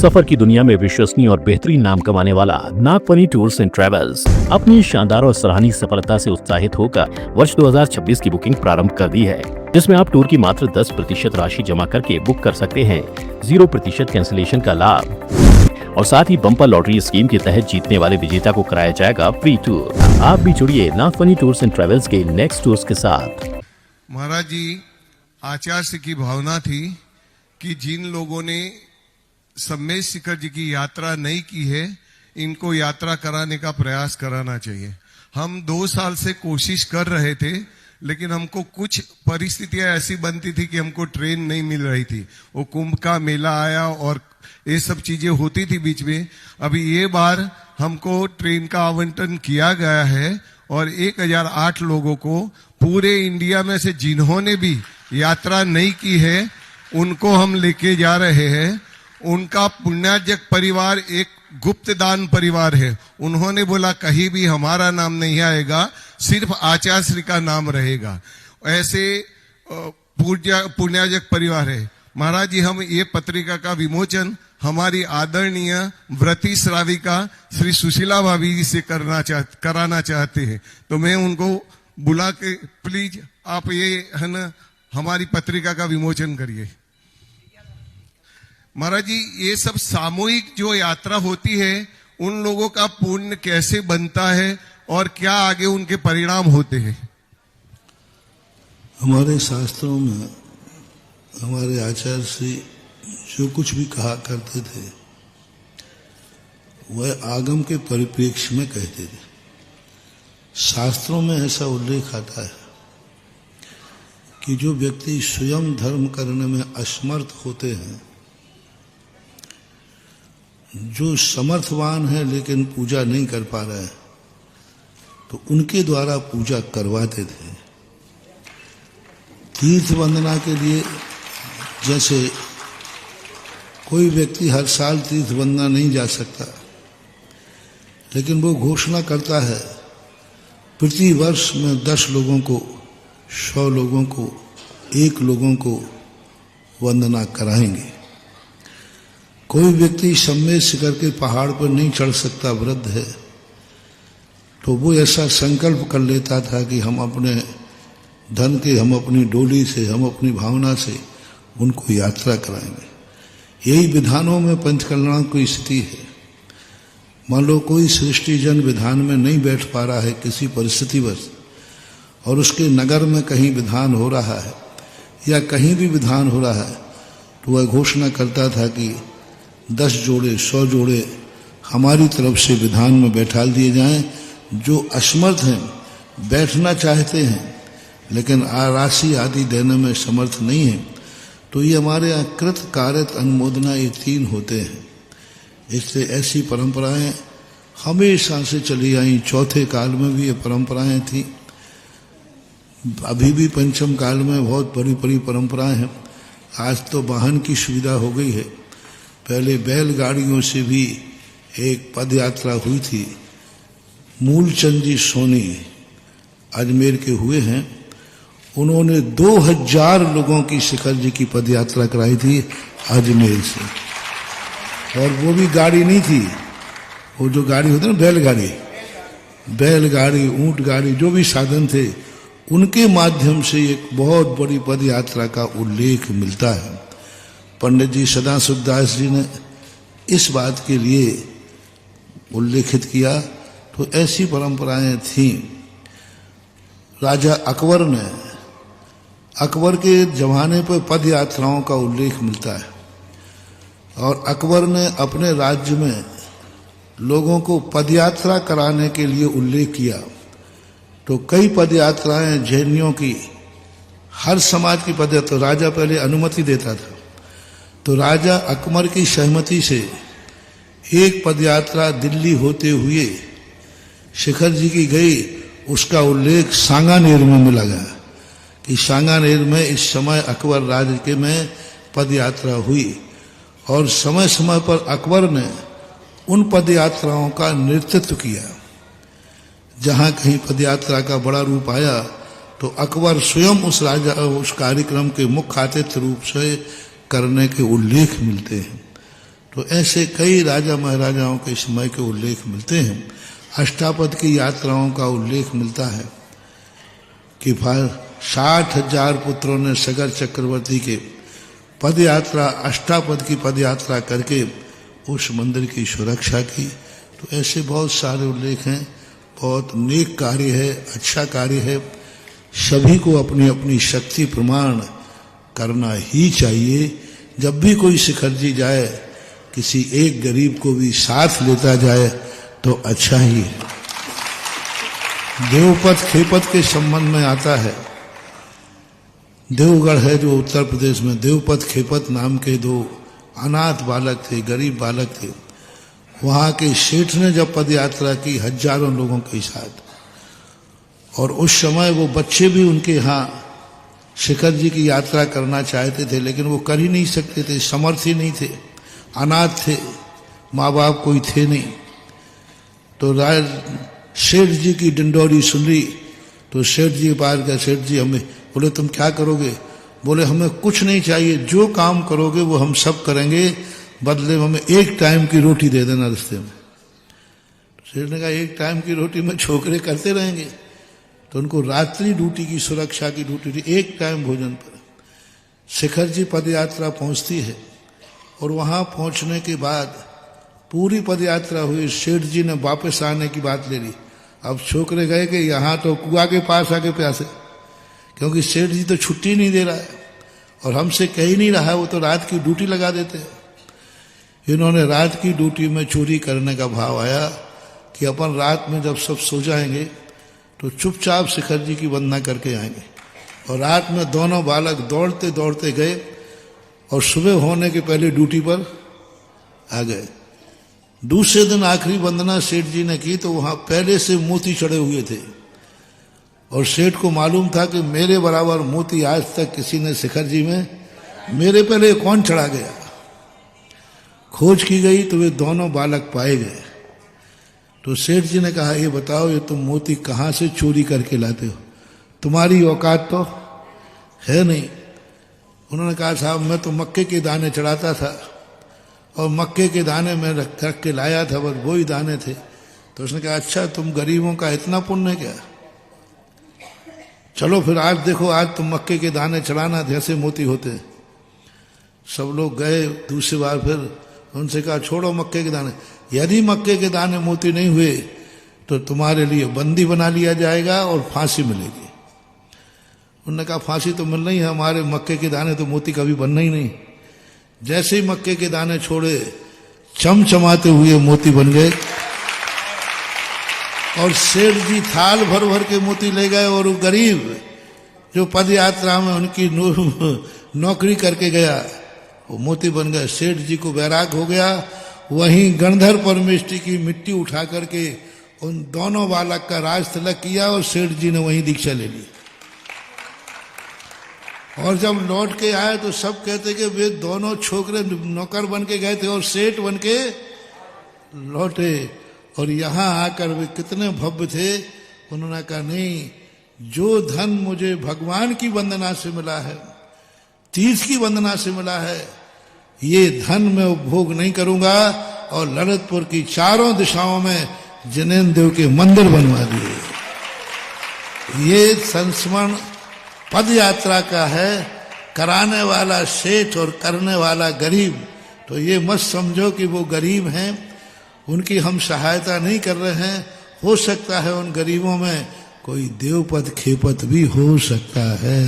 सफर की दुनिया में विश्वसनीय और बेहतरीन नाम कमाने वाला नागफनी टूर्स एंड ट्रेवल्स अपनी शानदार और सराहनीय सफलता से उत्साहित होकर वर्ष 2026 की बुकिंग प्रारंभ कर दी है, जिसमें आप टूर की मात्र 10% राशि जमा करके बुक कर सकते हैं। 0% कैंसिलेशन का लाभ और साथ ही बम्पर लॉटरी स्कीम के तहत जीतने वाले विजेता को कराया जाएगा फ्री टूर। आप भी जुड़िए नागफनी टूर्स एंड ट्रेवल्स के नेक्स्ट टूर्स के साथ। महाराज जी, आचार्य की भावना थी कि जिन लोगों ने सम्मेद शिखर जी की यात्रा नहीं की है, इनको यात्रा कराने का प्रयास कराना चाहिए। हम 2 साल से कोशिश कर रहे थे, लेकिन हमको कुछ परिस्थितियां ऐसी बनती थी कि हमको ट्रेन नहीं मिल रही थी। वो कुंभ का मेला आया और ये सब चीजें होती थी बीच में। अभी ये बार हमको ट्रेन का आवंटन किया गया है और 1008 लोगों को पूरे इंडिया में से जिन्होंने भी यात्रा नहीं की है, उनको हम लेके जा रहे हैं। उनका पुण्यार्जक परिवार एक गुप्त दान परिवार है। उन्होंने बोला कहीं भी हमारा नाम नहीं आएगा, सिर्फ आचार्य श्री का नाम रहेगा। ऐसे पुण्यार्जक परिवार है। महाराज जी, हम ये पत्रिका का विमोचन हमारी आदरणीय व्रती श्राविका श्री सुशीला भाभी जी से कराना चाहते हैं। तो मैं उनको बुला के प्लीज आप ये है ना हमारी पत्रिका का विमोचन करिए। महाराज जी, ये सब सामूहिक जो यात्रा होती है, उन लोगों का पुण्य कैसे बनता है और क्या आगे उनके परिणाम होते हैं? हमारे शास्त्रों में हमारे आचार्य श्री जो कुछ भी कहा करते थे, वह आगम के परिप्रेक्ष्य में कहते थे। शास्त्रों में ऐसा उल्लेख आता है कि जो व्यक्ति स्वयं धर्म करने में असमर्थ होते हैं, जो समर्थवान है लेकिन पूजा नहीं कर पा रहे हैं, तो उनके द्वारा पूजा करवाते थे। तीर्थ वंदना के लिए जैसे कोई व्यक्ति हर साल तीर्थ वंदना नहीं जा सकता, लेकिन वो घोषणा करता है प्रति वर्ष में 10 लोगों को, 100 लोगों को, 1 लोगों को वंदना कराएंगे। कोई व्यक्ति सम्मेद शिखर के पहाड़ पर नहीं चढ़ सकता, वृद्ध है, तो वो ऐसा संकल्प कर लेता था कि हम अपने धन के, हम अपनी डोली से, हम अपनी भावना से उनको यात्रा कराएंगे। यही विधानों में पंचकल्याण की स्थिति है। मान लो कोई सृष्टिजन विधान में नहीं बैठ पा रहा है किसी परिस्थितिवश, और उसके नगर में कहीं विधान हो रहा है या कहीं भी विधान हो रहा है, तो वह घोषणा करता था कि 10 जोड़े, 100 जोड़े हमारी तरफ से विधान में बैठा दिए जाएं। जो असमर्थ हैं, बैठना चाहते हैं लेकिन राशि आदि देने में समर्थ नहीं है, तो ये हमारे यहाँ कृत, कार्यत, अनुमोदना, ये 3 होते हैं। इसलिए ऐसी परंपराएं हमेशा से चली आई। चौथे काल में भी ये परंपराएं थी, अभी भी पंचम काल में बहुत बड़ी बड़ी परंपराएं हैं। आज तो वाहन की सुविधा हो गई है, पहले बैलगाड़ियों से भी एक पद यात्रा हुई थी। मूलचंद जी सोनी अजमेर के हुए हैं, उन्होंने 2000 लोगों की शिखर जी की पद यात्रा कराई थी अजमेर से। और वो भी गाड़ी नहीं थी, वो जो गाड़ी होती है ना, बैलगाड़ी, ऊंट गाड़ी, जो भी साधन थे, उनके माध्यम से एक बहुत बड़ी पद यात्रा का उल्लेख मिलता है। पंडित जी सदा सुखदास जी ने इस बात के लिए उल्लेखित किया। तो ऐसी परंपराएं थीं। राजा अकबर के जमाने पर पद यात्राओं का उल्लेख मिलता है, और अकबर ने अपने राज्य में लोगों को पदयात्रा कराने के लिए उल्लेख किया। तो कई पदयात्राएं जैनियों की, हर समाज की पदयात्रा राजा पहले अनुमति देता था। तो राजा अकबर की सहमति से एक पदयात्रा दिल्ली होते हुए शिखर जी की गई। उसका उल्लेख सांगानेर में मिला गया कि सांगानेर में इस समय अकबर राज्य के में पदयात्रा हुई, और समय समय पर अकबर ने उन पदयात्राओं का नेतृत्व किया। जहां कहीं पदयात्रा का बड़ा रूप आया, तो अकबर स्वयं उस कार्यक्रम के मुख्य आतिथ्य रूप से करने के उल्लेख मिलते हैं। तो ऐसे कई राजा महाराजाओं के समय के उल्लेख मिलते हैं। अष्टापद की यात्राओं का उल्लेख मिलता है कि 60,000 पुत्रों ने सगर चक्रवर्ती के पद यात्रा, अष्टापद की पद यात्रा करके उस मंदिर की सुरक्षा की। तो ऐसे बहुत सारे उल्लेख हैं। बहुत नेक कार्य है, अच्छा कार्य है। सभी को अपनी अपनी शक्ति प्रमाण करना ही चाहिए। जब भी कोई शिखर जी जाए, किसी एक गरीब को भी साथ लेता जाए तो अच्छा ही है। देवपथ खेपत के संबंध में आता है। देवगढ़ है जो उत्तर प्रदेश में, देवपथ खेपत नाम के दो अनाथ बालक थे, गरीब बालक थे। वहां के सेठ ने जब पद यात्रा की हजारों लोगों के साथ, और उस समय वो बच्चे भी उनके यहाँ शिखर जी की यात्रा करना चाहते थे, लेकिन वो कर ही नहीं सकते थे, समर्थ ही नहीं थे, अनाथ थे, माँ बाप कोई थे नहीं। तो सेठ जी की डिंडोरी सुन ली तो सेठ जी के पास गए। सेठ जी हमें बोले तुम क्या करोगे? बोले हमें कुछ नहीं चाहिए, जो काम करोगे वो हम सब करेंगे, बदले में हमें एक टाइम की रोटी दे देना रास्ते में। सेठ ने कहा एक टाइम की रोटी में छोकरे करते रहेंगे? तो उनको रात्रि ड्यूटी की, सुरक्षा की ड्यूटी थी, एक टाइम भोजन पर। शिखर जी पद यात्रा पहुंचती है और वहां पहुंचने के बाद पूरी पद यात्रा हुई। सेठ जी ने वापस आने की बात ले ली। अब छोकरे गए कि यहाँ तो कुआं के पास आके प्यासे, क्योंकि सेठ जी तो छुट्टी नहीं दे रहा है और हमसे कह ही नहीं रहा है, वो तो रात की ड्यूटी लगा देते हैं। इन्होंने रात की ड्यूटी में चोरी करने का भाव आया कि अपन रात में जब सब सो जाएंगे तो चुपचाप शिखर जी की वंदना करके आएंगे। और रात में दोनों बालक दौड़ते दौड़ते गए और सुबह होने के पहले ड्यूटी पर आ गए। दूसरे दिन आखिरी वंदना सेठ जी ने की तो वहां पहले से मोती चढ़े हुए थे और सेठ को मालूम था कि मेरे बराबर मोती आज तक किसी ने शिखर जी में, मेरे पहले कौन चढ़ा गया। खोज की गई तो वे दोनों बालक पाए गए। तो सेठ जी ने कहा ये बताओ ये तुम मोती कहाँ से चोरी करके लाते हो, तुम्हारी औकात तो है नहीं। उन्होंने कहा साहब मैं तो मक्के के दाने चढ़ाता था और मक्के के दाने में रख के लाया था, बस वही दाने थे। तो उसने कहा अच्छा तुम गरीबों का इतना पुण्य क्या, चलो फिर आज देखो, आज तुम मक्के के दाने चढ़ाना, जैसे मोती होते। सब लोग गए दूसरी बार, फिर उनसे कहा छोड़ो मक्के के दाने, यदि मक्के के दाने मोती नहीं हुए तो तुम्हारे लिए बंदी बना लिया जाएगा और फांसी मिलेगी। उन्होंने कहा फांसी तो मिलना ही है, हमारे मक्के के दाने तो मोती कभी बनना ही नहीं। जैसे ही मक्के के दाने छोड़े चमचमाते हुए मोती बन गए और सेठ जी थाल भर भर के मोती ले गए। और वो गरीब जो पद यात्रा में उनकी नौकरी करके गया वो मोती बन गए। सेठ जी को वैराग हो गया। वहीं गणधर परमेष्टि की मिट्टी उठा करके उन दोनों बालक का राज तिलक किया और सेठ जी ने वहीं दीक्षा ले ली। और जब लौट के आए तो सब कहते कि वे दोनों छोकरे नौकर बन के गए थे और सेठ बन के लौटे, और यहां आकर वे कितने भव्य थे। उन्होंने कहा नहीं, जो धन मुझे भगवान की वंदना से मिला है, तीर्थ की वंदना से मिला है, ये धन मैं उपभोग नहीं करूंगा। और ललितपुर की चारों दिशाओं में जिनेन्द्र देव के मंदिर बनवा दिए। ये संस्मरण पद यात्रा का है, कराने वाला सेठ और करने वाला गरीब। तो ये मत समझो कि वो गरीब हैं, उनकी हम सहायता नहीं कर रहे हैं। हो सकता है उन गरीबों में कोई देवपद खेपत भी हो सकता है।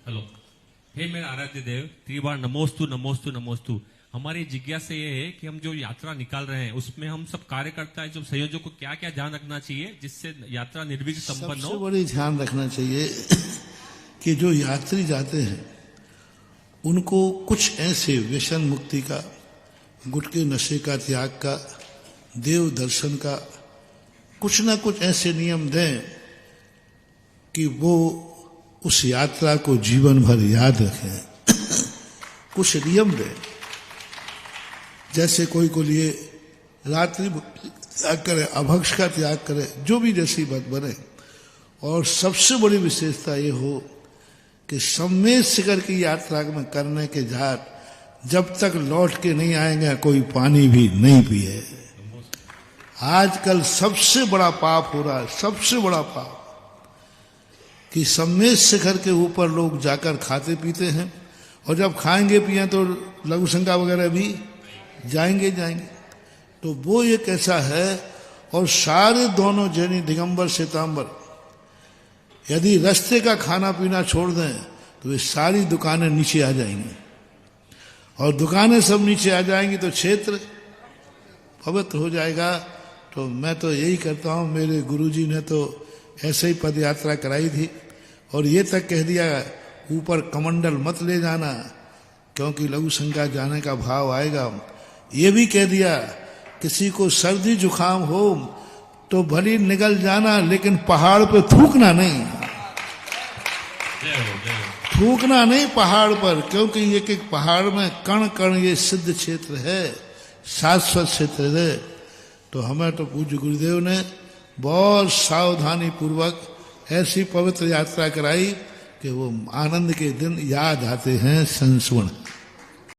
हेलो, हे मेरे आराध्य देव, त्रिबार नमोस्तु नमोस्तु नमोस्तु। हमारी जिज्ञासा ये है कि हम जो यात्रा निकाल रहे हैं उसमें हम सब कार्यकर्ता जो संयोजक को क्या क्या ध्यान रखना चाहिए जिससे यात्रा निर्विघ्न संपन्न हो। सबसे बड़ी ध्यान रखना चाहिए कि जो यात्री जाते हैं उनको कुछ ऐसे व्यसन मुक्ति का, गुटके नशे का त्याग का, देव दर्शन का कुछ ना कुछ ऐसे नियम दें कि वो उस यात्रा को जीवन भर याद रखें। कुछ नियम दें, जैसे कोई को लिए रात्रि त्याग करे, अभक्ष का त्याग करे, जो भी जैसी बात बने। और सबसे बड़ी विशेषता ये हो कि सम्मेद शिखर की यात्रा में करने के बाद जब तक लौट के नहीं आएंगे कोई पानी भी नहीं पिए। आजकल सबसे बड़ा पाप हो रहा है, सबसे बड़ा पाप, कि सम्मेद शिखर के ऊपर लोग जाकर खाते पीते हैं, और जब खाएंगे पिए तो लघु शंका वगैरह भी जाएंगे। तो वो एक ऐसा है। और सारे दोनों जैनी दिगंबर श्वेतांबर यदि रास्ते का खाना पीना छोड़ दें तो ये सारी दुकानें नीचे आ जाएंगी, और दुकानें सब नीचे आ जाएंगी तो क्षेत्र पवित्र हो जाएगा। तो मैं तो यही करता हूँ, मेरे गुरुजी ने तो ऐसे ही पद यात्रा कराई थी, और ये तक कह दिया ऊपर कमंडल मत ले जाना क्योंकि लघु शंका जाने का भाव आएगा। ये भी कह दिया किसी को सर्दी जुकाम हो तो भली निकल जाना, लेकिन पहाड़ पे थूकना नहीं, थूकना नहीं पहाड़ पर, क्योंकि एक एक पहाड़ में कण कण ये सिद्ध क्षेत्र है, शाश्वत क्षेत्र है। तो हमें तो पूज्य गुरुदेव ने बहुत सावधानी पूर्वक ऐसी पवित्र यात्रा कराई कि वो आनंद के दिन याद आते हैं संस्मरण।